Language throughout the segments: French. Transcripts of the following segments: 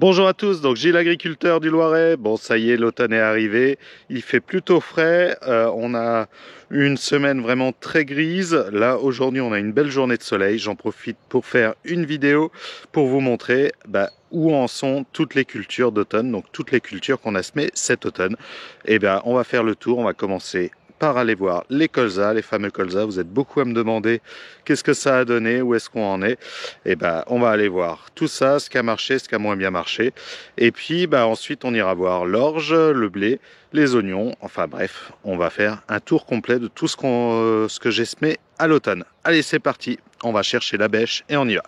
Bonjour à tous, donc Gilles l'agriculteur du Loiret. Bon, ça y est, l'automne est arrivé, il fait plutôt frais, on a une semaine vraiment très grise. Là aujourd'hui on a une belle journée de soleil, j'en profite pour faire une vidéo pour vous montrer où en sont toutes les cultures d'automne, donc toutes les cultures qu'on a semées cet automne. Et on va faire le tour, on va commencer par aller voir les colzas, les fameux colzas. Vous êtes beaucoup à me demander qu'est-ce que ça a donné, où est-ce qu'on en est. Et on va aller voir tout ça, ce qui a marché, ce qui a moins bien marché. Et puis ensuite on ira voir l'orge, le blé, les oignons. Enfin bref, on va faire un tour complet de tout ce que j'ai semé à l'automne. Allez, c'est parti, on va chercher la bêche et on y va.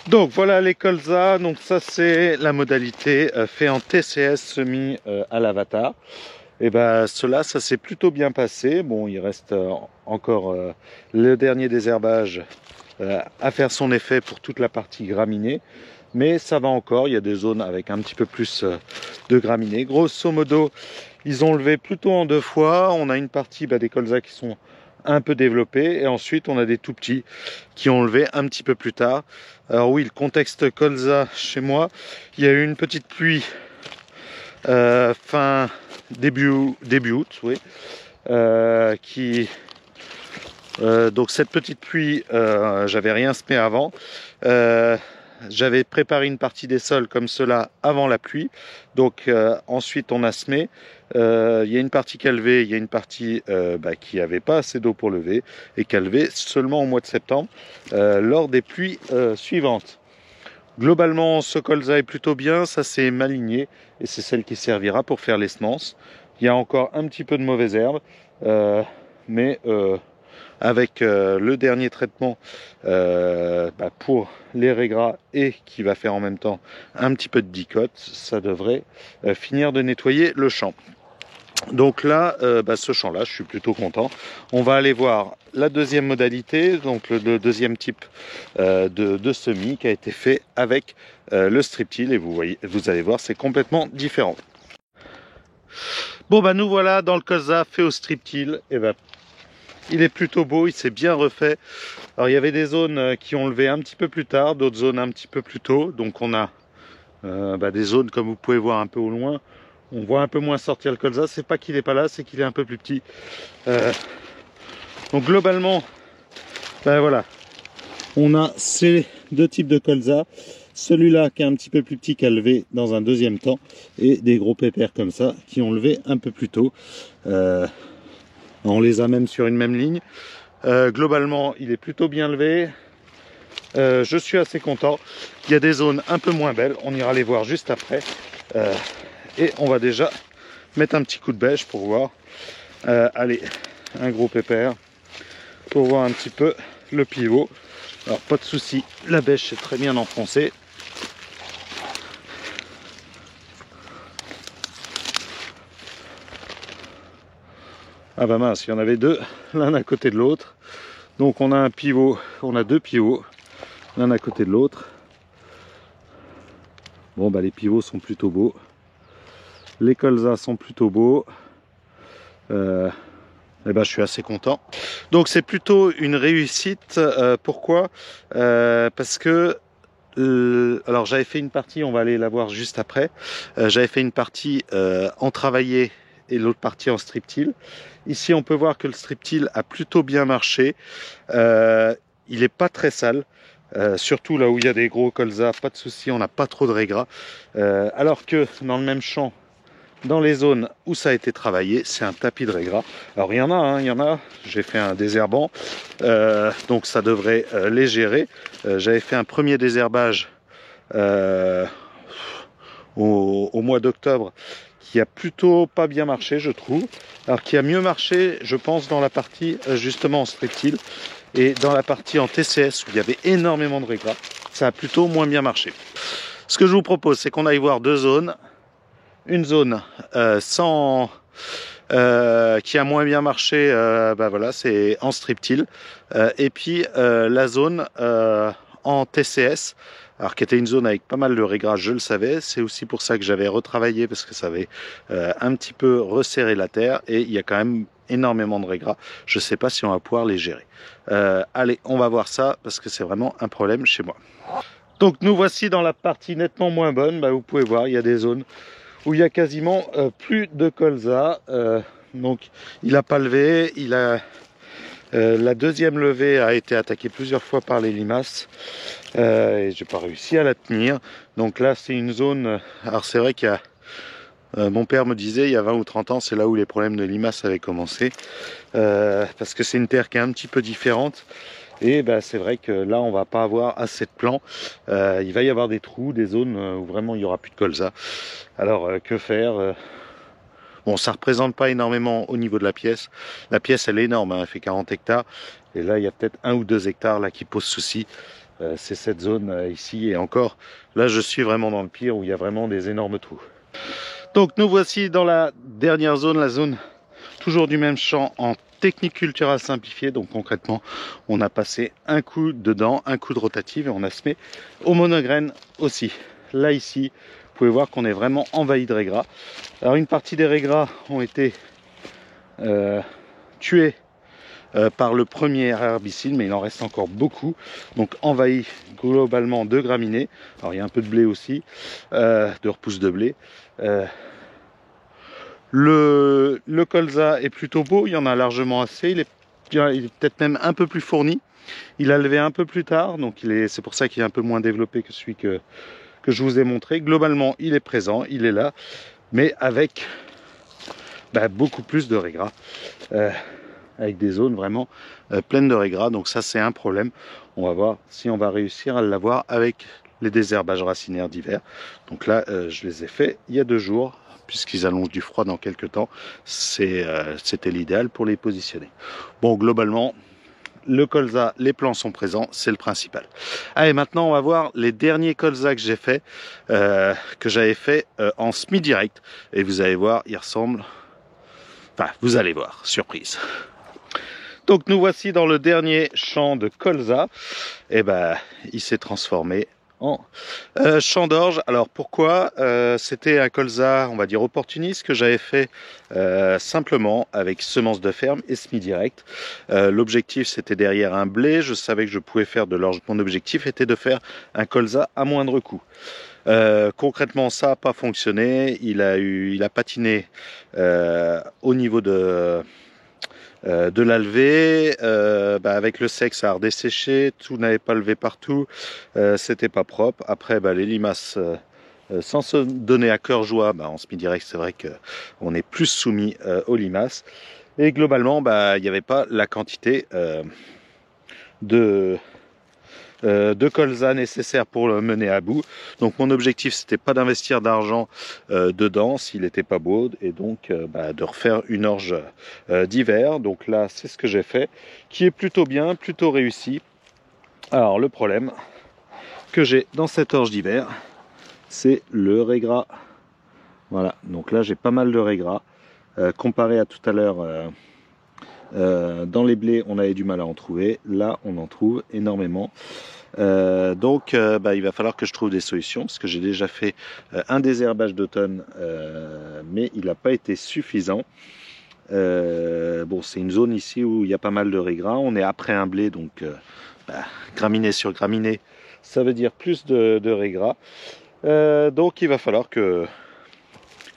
Donc voilà les colzas, donc ça c'est la modalité fait en TCS semis à l'avatar. Et cela, ça s'est plutôt bien passé. Bon, il reste encore le dernier désherbage à faire son effet pour toute la partie graminée. Mais ça va encore, il y a des zones avec un petit peu plus de graminées. Grosso modo, ils ont levé plutôt en 2 fois. On a une partie des colzas qui sont un peu développés. Et ensuite, on a des tout petits qui ont levé un petit peu plus tard. Alors oui, le contexte colza chez moi, il y a eu une petite pluie début août, oui, donc cette petite pluie, j'avais rien semé avant, j'avais préparé une partie des sols comme cela avant la pluie, donc ensuite on a semé. Il y a une partie qui a levé, il y a une partie qui n'avait pas assez d'eau pour lever et qui a levé seulement au mois de septembre lors des pluies suivantes. Globalement, ce colza est plutôt bien, ça c'est maligné et c'est celle qui servira pour faire les semences. Il y a encore un petit peu de mauvaises herbes, mais avec le dernier traitement pour les raies et qui va faire en même temps un petit peu de dicote, ça devrait finir de nettoyer le champ. Donc là, ce champ-là, je suis plutôt content. On va aller voir la deuxième modalité, donc le deuxième type de semis qui a été fait avec le strip-till. Et vous allez voir, c'est complètement différent. Bon, nous voilà dans le colza fait au strip-till. Et il est plutôt beau, il s'est bien refait. Alors il y avait des zones qui ont levé un petit peu plus tard, d'autres zones un petit peu plus tôt. Donc on a des zones, comme vous pouvez voir un peu au loin, on voit un peu moins sortir le colza. C'est pas qu'il n'est pas là, c'est qu'il est un peu plus petit. Donc globalement, voilà, on a ces deux types de colza. Celui-là qui est un petit peu plus petit qui a levé dans un deuxième temps, et des gros pépères comme ça qui ont levé un peu plus tôt. On les a même sur une même ligne. Globalement, il est plutôt bien levé. Je suis assez content. Il y a des zones un peu moins belles, on ira les voir juste après. Et on va déjà mettre un petit coup de bêche pour voir. Allez, un gros pépère pour voir un petit peu le pivot. Alors pas de souci, la bêche est très bien enfoncée. Ah mince, il y en avait deux, l'un à côté de l'autre. Donc on a un pivot, on a deux pivots, l'un à côté de l'autre. Bon les pivots sont plutôt beaux. Les colzas sont plutôt beaux. Je suis assez content. Donc c'est plutôt une réussite. Pourquoi parce que alors j'avais fait une partie, on va aller la voir juste après. J'avais fait une partie en travaillé et l'autre partie en strip-till. Ici on peut voir que le strip-till a plutôt bien marché. Il n'est pas très sale. Surtout là où il y a des gros colzas, pas de souci, on n'a pas trop de régras. Alors que dans le même champ, dans les zones où ça a été travaillé, c'est un tapis de régras. Alors il y en a, j'ai fait un désherbant, donc ça devrait les gérer. J'avais fait un premier désherbage au mois d'octobre qui a plutôt pas bien marché, je trouve. Alors qui a mieux marché, je pense, dans la partie justement en strip-till et dans la partie en TCS où il y avait énormément de régras, ça a plutôt moins bien marché. Ce que je vous propose, c'est qu'on aille voir deux zones. Une zone qui a moins bien marché, voilà, c'est en strip-till, et puis la zone en TCS, alors qui était une zone avec pas mal de raigrage, je le savais. C'est aussi pour ça que j'avais retravaillé, parce que ça avait un petit peu resserré la terre, et il y a quand même énormément de raigrage. Je sais pas si on va pouvoir les gérer. Allez, on va voir ça, parce que c'est vraiment un problème chez moi. Donc nous voici dans la partie nettement moins bonne. Vous pouvez voir, il y a des zones où il y a quasiment plus de colza. Donc il n'a pas levé, la deuxième levée a été attaquée plusieurs fois par les limaces et j'ai pas réussi à la tenir. Donc là c'est une zone, alors c'est vrai qu'il y a, mon père me disait il y a 20 ou 30 ans, c'est là où les problèmes de limaces avaient commencé, parce que c'est une terre qui est un petit peu différente. Et c'est vrai que là on va pas avoir assez de plants, il va y avoir des trous, des zones où vraiment il n'y aura plus de colza. Alors que faire? Bon, ça représente pas énormément au niveau de la pièce elle est énorme, hein, elle fait 40 hectares, et là il y a peut-être 1 ou 2 hectares là qui posent souci. C'est cette zone ici, et encore là je suis vraiment dans le pire où il y a vraiment des énormes trous. Donc nous voici dans la dernière zone, la zone toujours du même champ en technique culturale simplifiée. Donc concrètement on a passé un coup dedans, un coup de rotative, et on a semé au monograine aussi. Là ici vous pouvez voir qu'on est vraiment envahi de raigrats. Alors une partie des raigrats ont été tués par le premier herbicide, mais il en reste encore beaucoup. Donc envahi globalement de graminées. Alors il y a un peu de blé aussi, de repousse de blé. Le colza est plutôt beau, il y en a largement assez, il est peut-être même un peu plus fourni. Il a levé un peu plus tard, donc c'est pour ça qu'il est un peu moins développé que celui que je vous ai montré. Globalement il est présent, il est là, mais avec beaucoup plus de raigrats, avec des zones vraiment pleines de raigrats. Donc ça c'est un problème. On va voir si on va réussir à l'avoir avec les désherbages racinaires d'hiver. Donc là je les ai faits il y a 2 jours, puisqu'ils annoncent du froid dans quelques temps. C'était l'idéal pour les positionner. Bon, globalement le colza, les plants sont présents, c'est le principal. Allez, maintenant on va voir les derniers colza que j'ai fait, que j'avais fait en semi-direct, et vous allez voir, ils ressemblent, enfin vous allez voir, surprise. Donc nous voici dans le dernier champ de colza, et il s'est transformé en champ d'orge. Alors pourquoi? C'était un colza, on va dire opportuniste, que j'avais fait simplement avec semences de ferme et semi-direct. L'objectif c'était derrière un blé, je savais que je pouvais faire de l'orge. Mon objectif était de faire un colza à moindre coût. Concrètement ça n'a pas fonctionné, il a patiné au niveau de la levée, avec le sec ça a redesséché, tout n'avait pas levé partout, c'était pas propre. Après les limaces, sans se donner à cœur joie, en semi-direct c'est vrai qu'on est plus soumis aux limaces, et globalement il n'y avait pas la quantité de colza nécessaire pour le mener à bout. Donc mon objectif c'était pas d'investir d'argent dedans s'il n'était pas beau, et donc de refaire une orge d'hiver. Donc là c'est ce que j'ai fait, qui est plutôt bien, plutôt réussi. Alors le problème que j'ai dans cette orge d'hiver, c'est le raigras. Voilà, donc là j'ai pas mal de raigras comparé à tout à l'heure. Dans les blés on avait du mal à en trouver, là on en trouve énormément. Donc il va falloir que je trouve des solutions, parce que j'ai déjà fait un désherbage d'automne, mais il n'a pas été suffisant. Bon, c'est une zone ici où il y a pas mal de raigrats, on est après un blé, donc graminée sur graminée, ça veut dire plus de raigrats. Donc il va falloir que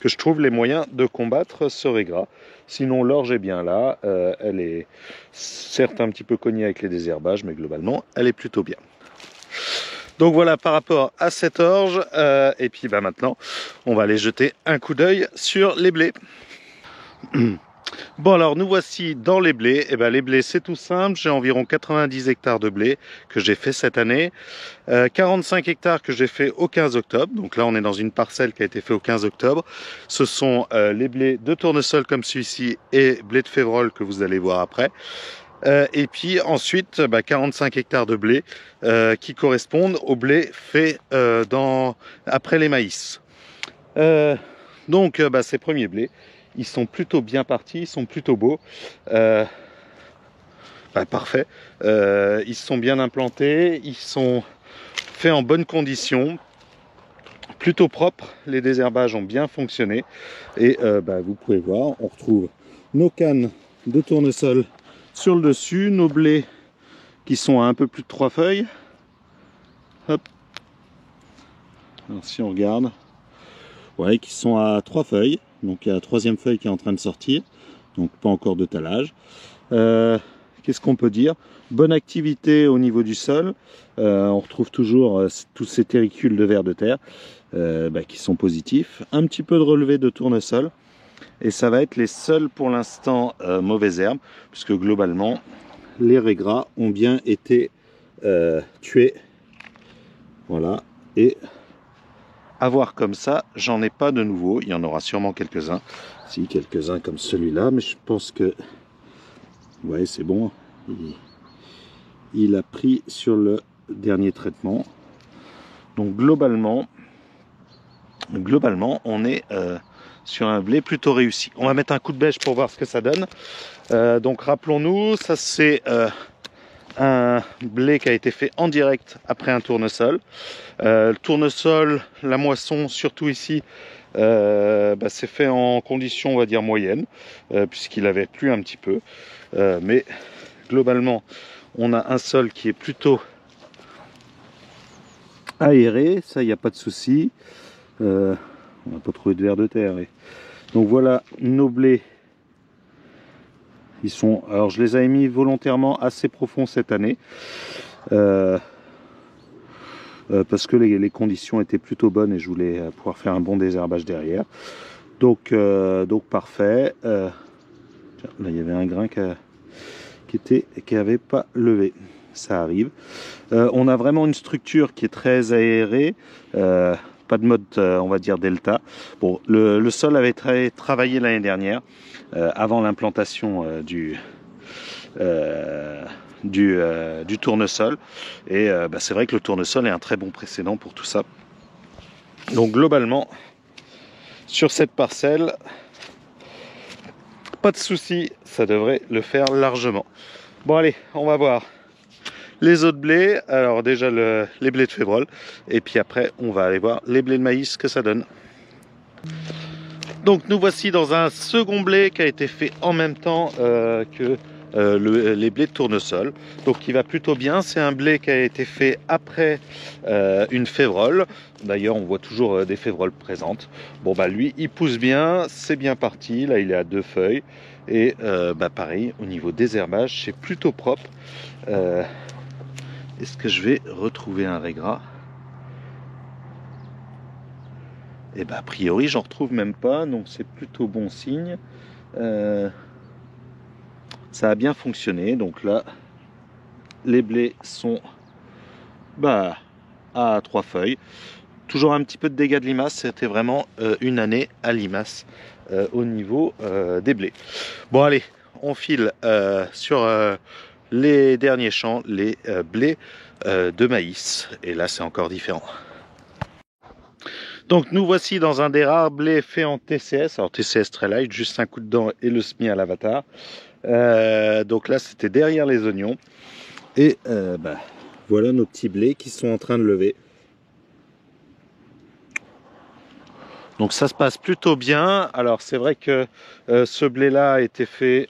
je trouve les moyens de combattre ce raigras. Sinon l'orge est bien là, elle est certes un petit peu cognée avec les désherbages, mais globalement elle est plutôt bien. Donc voilà par rapport à cette orge, et puis maintenant on va aller jeter un coup d'œil sur les blés. Bon, alors nous voici dans les blés. Les blés c'est tout simple, j'ai environ 90 hectares de blé que j'ai fait cette année, 45 hectares que j'ai fait au 15 octobre, donc là on est dans une parcelle qui a été fait au 15 octobre. Ce sont les blés de tournesol comme celui-ci et blé de févrole que vous allez voir après. Et puis ensuite 45 hectares de blé qui correspondent au blé fait après les maïs. Donc ces premiers blés, ils sont plutôt bien partis, ils sont plutôt beaux, parfait. Ils sont bien implantés, ils sont faits en bonnes conditions, plutôt propres, les désherbages ont bien fonctionné, et vous pouvez voir, on retrouve nos cannes de tournesol sur le dessus, nos blés qui sont à un peu plus de 3 feuilles. Hop. Alors si on regarde, ouais, qui sont à 3 feuilles. Donc il y a la 3e feuille qui est en train de sortir. Donc pas encore de talage. Qu'est-ce qu'on peut dire? Bonne activité au niveau du sol. On retrouve toujours tous ces terricules de vers de terre qui sont positifs. Un petit peu de relevé de tournesol. Et ça va être les seules pour l'instant mauvaises herbes, puisque globalement les raigrats ont bien été tués. Voilà. Et à voir comme ça, j'en ai pas de nouveau. Il y en aura sûrement quelques-uns. Si, quelques-uns comme celui-là, mais je pense que ouais, c'est bon. Il a pris sur le dernier traitement. Donc globalement on est sur un blé plutôt réussi. On va mettre un coup de bêche pour voir ce que ça donne. Donc rappelons-nous, ça c'est un blé qui a été fait en direct après un tournesol. Le tournesol, la moisson, surtout ici, c'est fait en conditions, on va dire, moyennes, puisqu'il avait plu un petit peu. Mais globalement, on a un sol qui est plutôt aéré, ça, il n'y a pas de souci. On n'a pas trouvé de vers de terre. Donc voilà nos blés. Ils sont, alors je les avais mis volontairement assez profonds cette année. Parce que les conditions étaient plutôt bonnes et je voulais pouvoir faire un bon désherbage derrière. Donc parfait. Là il y avait un grain qui n'avait pas levé. Ça arrive. On a vraiment une structure qui est très aérée. Pas de mode, on va dire, delta. Bon, le sol avait travaillé l'année dernière, avant l'implantation du tournesol. Et c'est vrai que le tournesol est un très bon précédent pour tout ça. Donc globalement, sur cette parcelle, pas de souci, ça devrait le faire largement. Bon allez, on va voir les autres blés. Alors déjà les blés de févrole, et puis après on va aller voir les blés de maïs, que ça donne. Donc nous voici dans un second blé qui a été fait en même temps que les blés de tournesol, donc qui va plutôt bien. C'est un blé qui a été fait après une févrole. D'ailleurs on voit toujours des févroles présentes. Bon bah lui il pousse bien, c'est bien parti. Là il est à 2 feuilles et pareil au niveau des herbages c'est plutôt propre. Est-ce que je vais retrouver un raigras? Et a priori j'en retrouve même pas, donc c'est plutôt bon signe. Ça a bien fonctionné, donc là les blés sont à 3 feuilles. Toujours un petit peu de dégâts de limaces, c'était vraiment une année à limaces au niveau des blés. Bon allez, on file sur les derniers champs, les blés de maïs, et là c'est encore différent. Donc nous voici dans un des rares blés faits en TCS, alors TCS très light, juste un coup de dent et le SMI à l'avatar. Donc là c'était derrière les oignons, et voilà nos petits blés qui sont en train de lever. Donc ça se passe plutôt bien. Alors c'est vrai que ce blé là a été fait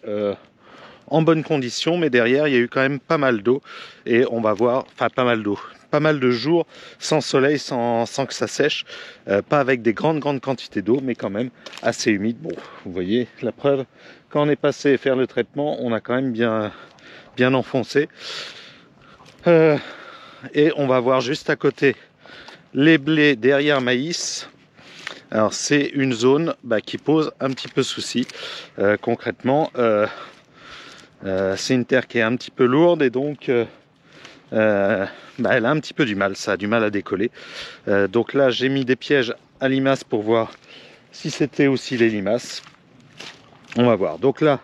en bonne condition, mais derrière il y a eu quand même pas mal d'eau, et on va voir, enfin pas mal d'eau, pas mal de jours sans soleil, sans que ça sèche, pas avec des grandes quantités d'eau, mais quand même assez humide. Bon, vous voyez la preuve, quand on est passé faire le traitement, on a quand même bien enfoncé. Et on va voir juste à côté les blés derrière maïs. Alors c'est une zone qui pose un petit peu souci. Concrètement, c'est une terre qui est un petit peu lourde, et donc elle a un petit peu du mal, ça a du mal à décoller. Donc là j'ai mis des pièges à limaces pour voir si c'était aussi les limaces. On va voir. Donc là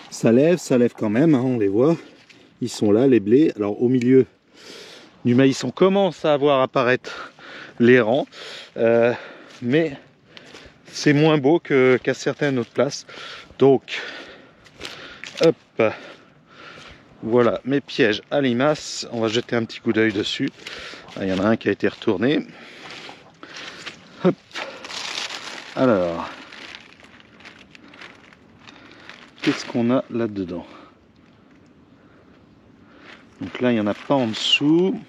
ça lève quand même, hein, on les voit, ils sont là les blés. Alors au milieu du maïs on commence à voir apparaître les rangs, mais c'est moins beau qu'à certaines autres places. Donc hop, voilà mes pièges à limaces. On va jeter un petit coup d'œil dessus. Il y en a un qui a été retourné. Hop. Alors, qu'est-ce qu'on a là-dedans? Donc là, il n'y en a pas en dessous.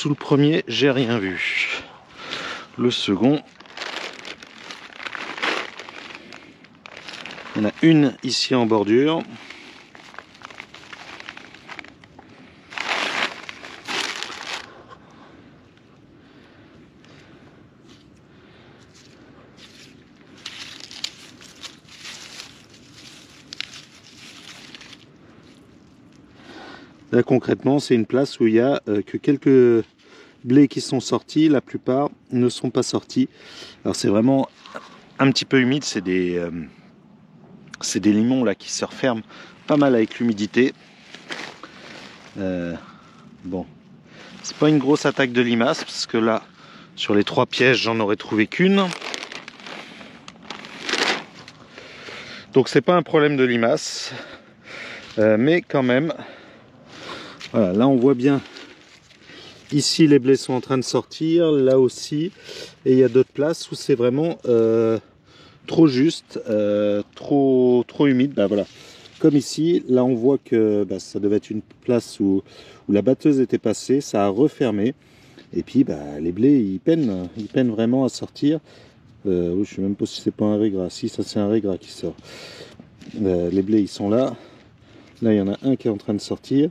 sous le premier, j'ai rien vu. Le second, il y en a une ici en bordure. Là concrètement, c'est une place où il y a que quelques blés qui sont sortis, la plupart ne sont pas sortis. Alors c'est vraiment un petit peu humide, c'est des limons là qui se referment pas mal avec l'humidité. Bon, c'est pas une grosse attaque de limaces parce que là, sur les 3 pièges, j'en aurais trouvé qu'une. Donc c'est pas un problème de limaces, mais quand même. Voilà, là on voit bien, ici les blés sont en train de sortir, là aussi, et il y a d'autres places où c'est vraiment trop juste, trop humide. Bah, voilà. Comme ici, là on voit que ça devait être une place où la batteuse était passée, ça a refermé, et puis les blés ils peinent vraiment à sortir. Je ne sais même pas si c'est pas un régras, si ça c'est un régras qui sort. Les blés ils sont là, il y en a un qui est en train de sortir.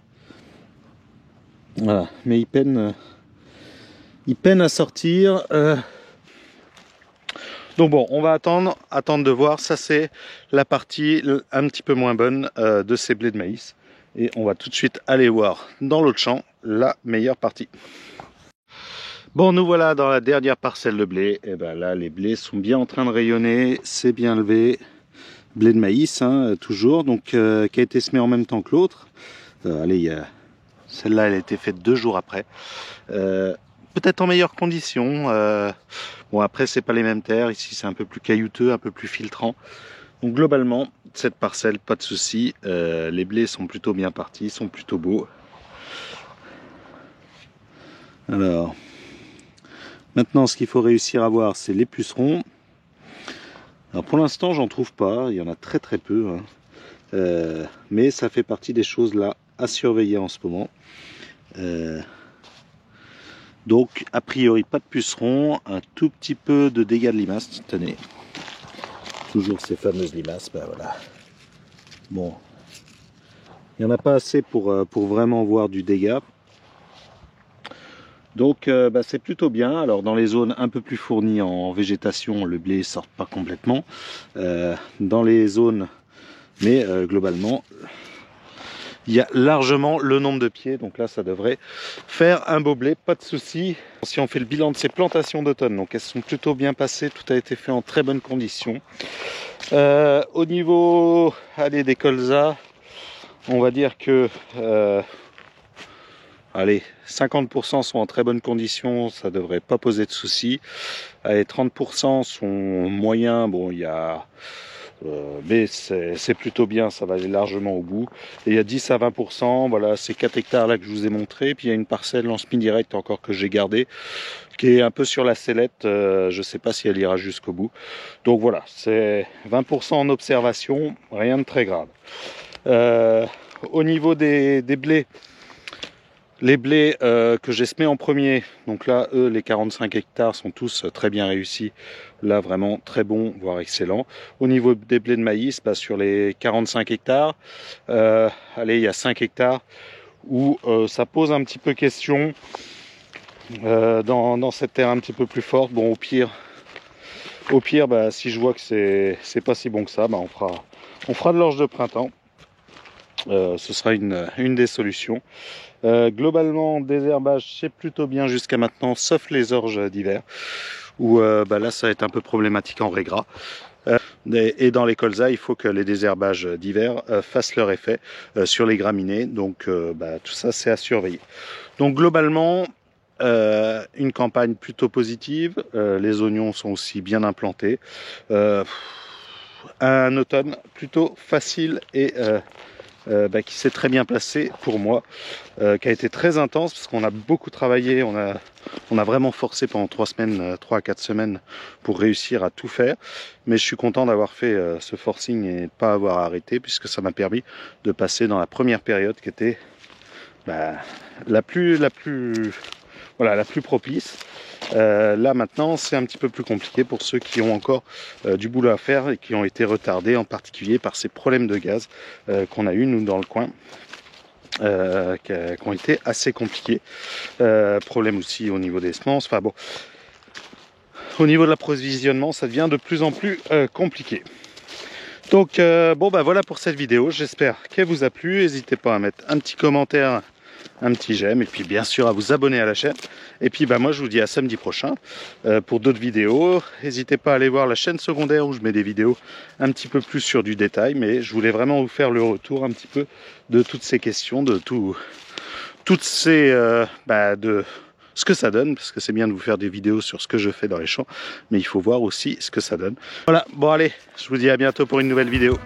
Voilà, mais ils peinent à sortir. Donc bon, on va attendre de voir. Ça c'est la partie un petit peu moins bonne de ces blés de maïs. Et on va tout de suite aller voir dans l'autre champ la meilleure partie. Bon, nous voilà dans la dernière parcelle de blé. Et ben là, les blés sont bien en train de rayonner. C'est bien levé. Blé de maïs, hein, toujours. Donc, qui a été semé en même temps que l'autre. Allez, il y a... Celle-là, elle a été faite 2 jours après. Peut-être en meilleures conditions. Bon, après, c'est pas les mêmes terres. Ici, c'est un peu plus caillouteux, un peu plus filtrant. Donc, globalement, cette parcelle, pas de souci. Les blés sont plutôt bien partis, sont plutôt beaux. Alors, maintenant, ce qu'il faut réussir à voir, c'est les pucerons. Alors, pour l'instant, j'en trouve pas. Il y en a très très peu. Hein. Mais ça fait partie des choses là à surveiller en ce moment. Donc a priori pas de pucerons, un tout petit peu de dégâts de limaces, tenez, toujours ces fameuses limaces, voilà. Bon, il n'y en a pas assez pour vraiment voir du dégât. Donc c'est plutôt bien. Alors dans les zones un peu plus fournies en végétation, le blé ne sort pas complètement. Dans les zones, mais globalement, il y a largement le nombre de pieds, donc là ça devrait faire un beau blé, pas de souci. Si on fait le bilan de ces plantations d'automne, donc elles sont plutôt bien passées, tout a été fait en très bonnes conditions. Au niveau des colzas, on va dire que 50% sont en très bonnes conditions, ça devrait pas poser de soucis. 30% sont moyens, bon il y a... mais c'est plutôt bien, ça va aller largement au bout. Et il y a 10 à 20%, voilà, ces 4 hectares là que je vous ai montré. Puis il y a une parcelle en semi-direct encore que j'ai gardée, qui est un peu sur la sellette, je ne sais pas si elle ira jusqu'au bout. Donc voilà, c'est 20% en observation, rien de très grave. Au niveau des blés, les blés que j'ai semés en premier, donc là, eux, les 45 hectares sont tous très bien réussis. Là, vraiment très bon, voire excellent. Au niveau des blés de maïs, sur les 45 hectares, il y a 5 hectares où ça pose un petit peu question dans cette terre un petit peu plus forte. Bon, au pire, si je vois que c'est pas si bon que ça, on fera de l'orge de printemps. Ce sera une des solutions. Globalement, désherbage c'est plutôt bien jusqu'à maintenant, sauf les orges d'hiver où là ça va être un peu problématique en régras. Et dans les colzas, il faut que les désherbages d'hiver fassent leur effet sur les graminées, donc tout ça c'est à surveiller. Donc globalement, une campagne plutôt positive, les oignons sont aussi bien implantés, un automne plutôt facile et qui s'est très bien placé pour moi, qui a été très intense parce qu'on a beaucoup travaillé, on a vraiment forcé pendant 3 à 4 semaines pour réussir à tout faire, mais je suis content d'avoir fait ce forcing et de ne pas avoir arrêté, puisque ça m'a permis de passer dans la première période qui était la plus voilà, la plus propice. Là maintenant c'est un petit peu plus compliqué pour ceux qui ont encore du boulot à faire et qui ont été retardés en particulier par ces problèmes de gaz qu'on a eu nous dans le coin. Qui ont été assez compliqués. Problème aussi au niveau des semences. Enfin bon, au niveau de l'approvisionnement, ça devient de plus en plus compliqué. Donc bon bah voilà pour cette vidéo. J'espère qu'elle vous a plu. N'hésitez pas à mettre un petit commentaire, un petit j'aime et puis bien sûr à vous abonner à la chaîne. Et puis bah moi je vous dis à samedi prochain pour d'autres vidéos. N'hésitez pas à aller voir la chaîne secondaire où je mets des vidéos un petit peu plus sur du détail, mais je voulais vraiment vous faire le retour un petit peu de toutes ces questions, de toutes ces de ce que ça donne, parce que c'est bien de vous faire des vidéos sur ce que je fais dans les champs, mais il faut voir aussi ce que ça donne. Voilà, bon allez, je vous dis à bientôt pour une nouvelle vidéo.